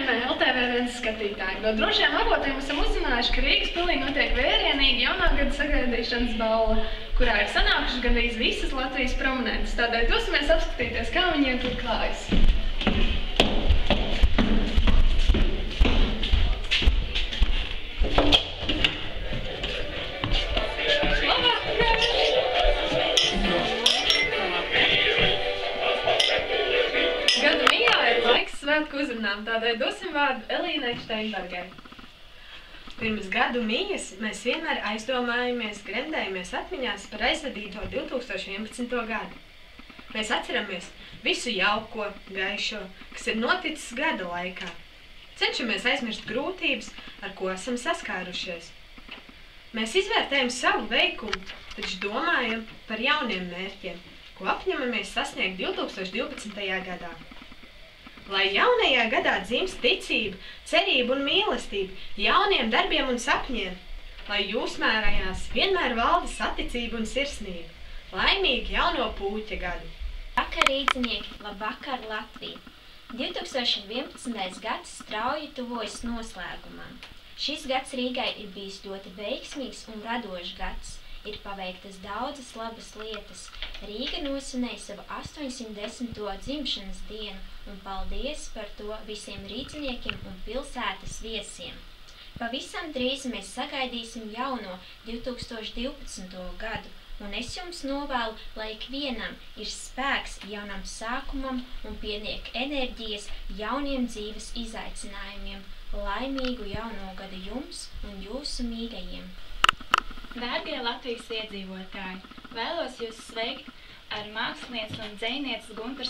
Godājumie LTV1 skatītāji, no drošiem avotiem esam uzzinājuši, ka Rīgas pilī notiek vērienīga jaunā gada sagaidīšanas balla, kurā ir sanākušas gandrīz visas Latvijas prominentes. Tādēļ dosimies apskatīties, kā viņiem tur klājas. Svētku uzrunām, tādēļ dosim vārdu Elīnai Steinbergai. Pirms gadu mijas mēs vienmēr aizdomājamies, grendējamies atmiņās par aizvadīto 2011. gadu. Mēs atceramies visu jauko, gaišo, kas ir noticis gada laikā. Cenšamies aizmirst grūtības, ar ko esam saskārušies. Mēs izvērtējam savu veikumu, taču domājam par jauniem mērķiem, ko apņemamies sasniegt 2012. gadā. Lai jaunajā gadā dzimst ticība, cerība un mīlestība jauniem darbiem un sapņiem, lai jūs mērājās vienmēr valda saticība un sirsnība. Laimīgi jauno pūķa gadu! Vakar rīdzinieki, labvakar Latvija! 2011. gads strauji tuvojas noslēgumam. Šis gads Rīgai ir bijis ļoti veiksmīgs un radošs gads. Ir paveiktas daudzas labas lietas. Rīga nosvinēja savu 810. dzimšanas dienu, un paldies par to visiem rīdziniekiem un pilsētas viesiem. Pavisam drīz mēs sagaidīsim jauno 2012. gadu, un es jums novēlu, lai ikvienam ir spēks jaunam sākumam un pietiek enerģijas jauniem dzīves izaicinājumiem. Laimīgu jauno gadu jums un jūsu mīļajiem! Dārgie Latvijas iedzīvotāji, vēlos jūs sveikt ar mākslinieces un dzejnieces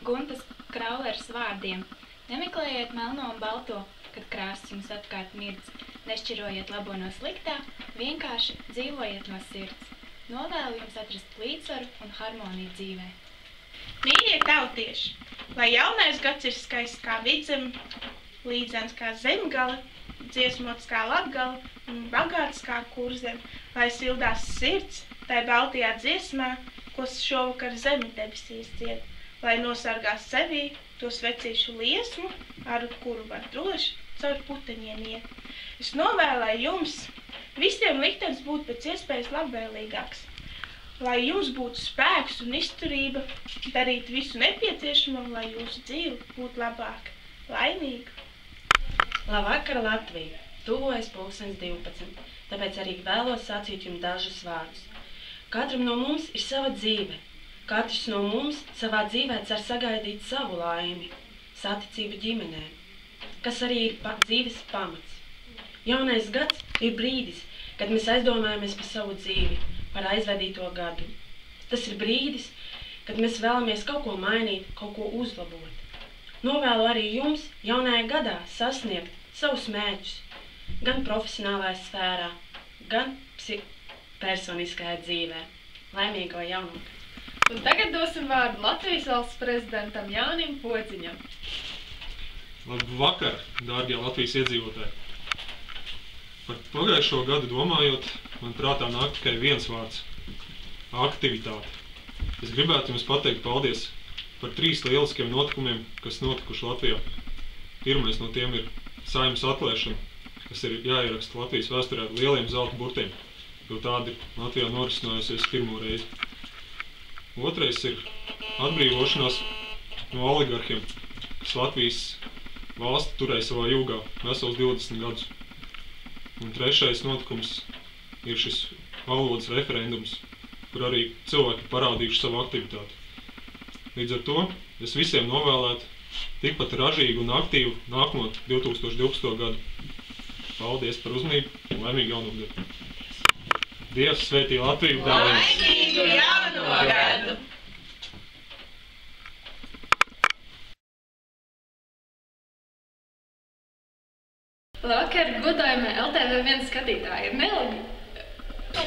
Guntas Krauleres vārdiem. Nemeklējiet melno un balto, kad krāsas jums apkārt mirdz. Nešķirojiet labo no sliktā, vienkārši dzīvojiet no sirds. Novēlu jums atrast līdzsvaru un harmoniju dzīvē. Mīļie tautieši, lai jaunais gads ir skaists kā vidzeme, līdzens kā zemgale, dziesmots kā latgale un bagāts kā kurzem, lai sildās sirds tai baltajā dziesmā, ko šovakar zemi debesīs dzied, lai nosargās sevī to svecīšu liesmu, ar kuru var droši caur puteņiem iet. Es novēlēju jums visiem liktenis būt pēc iespējas labvēlīgāks, lai jums būtu spēks un izturība darīt visu nepieciešamo, lai jūsu dzīve būtu labāka, laimīga. Labvakar, Latvija! Tuvojas 12, tāpēc arī vēlos sacīt jums dažus vārdus. Katram no mums ir sava dzīve. Katrs no mums savā dzīvē cer sagaidīt savu laimi, saticību ģimenē, kas arī ir dzīves pamats. Jaunais gads ir brīdis, kad mēs aizdomājamies par savu dzīvi, par aizvadīto gadu. Tas ir brīdis, kad mēs vēlamies kaut ko mainīt, kaut ko uzlabot. Novēlu arī jums jaunajā gadā sasniegt savus mērķus, gan profesionālajā sfērā, gan personiskajā dzīvē. Laimīgo jauno gadu! Un tagad dosim vārdu Latvijas valsts prezidentam Jānim Podziņam. Labvakar, dārgie Latvijas iedzīvotāji! Par pagājušo gadu domājot, man prātā nāk tikai viens vārds – aktivitāte. Es gribētu jums pateikt paldies par 3 lieliskiem notikumiem, kas notikuši Latvijā. Pirmais no tiem ir Saeimas atklāšana, kas ir jāieraksta Latvijas vēsturē ar lieliem zelta burtiem, jo tādi Latvijā norisinājusies pirmo reizi. Otrais ir atbrīvošanās no oligarhiem, kas Latvijas valsti turēja savā jūgā vesels 20 gadus. Un trešais notikums ir šis valodas referendums, kur arī cilvēki parādījuši savu aktivitāti. Līdz ar to es visiem novēlētu tikpat ražīgu un aktīvu nākamo 2012. gadu. Paldies par uzmanību un laimīgu jauno gadu! Dievs svētī Latviju! Laimīgu jauno gadu! Labvakar, godājumie LTV1 skatītāji, ir Nelgi!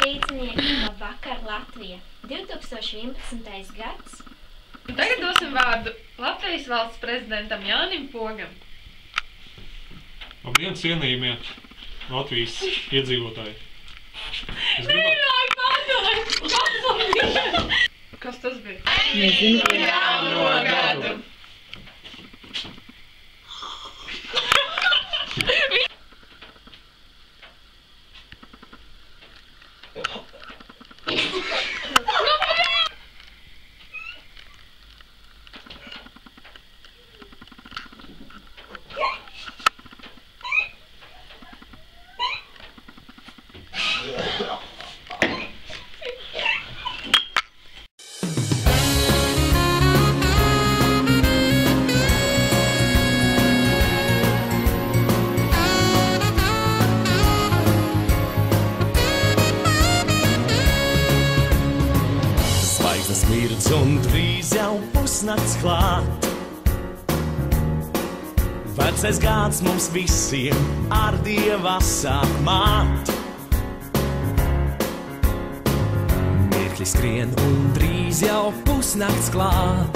Rīdzinieki, labvakar Latvija! 2011. gads. Un tagad dosim vārdu Latvijas valsts prezidentam Jānim Pogam. Labdien, cienījamie Latvijas iedzīvotāji! Kas tas bija? Nezinu. Jauno gadu! Smirdz un drīz jau pusnakts klāt. Vecais gads mums visiem ar Dieva sāk māt. Mirkļi skrien un drīz jau pusnakts klāt.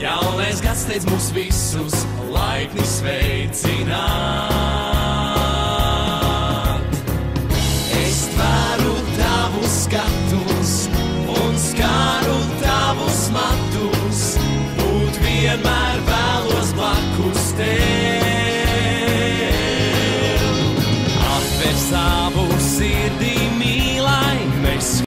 Jaunais gads steidz mūs visus laipni sveicināt. Es tveru tavu skatu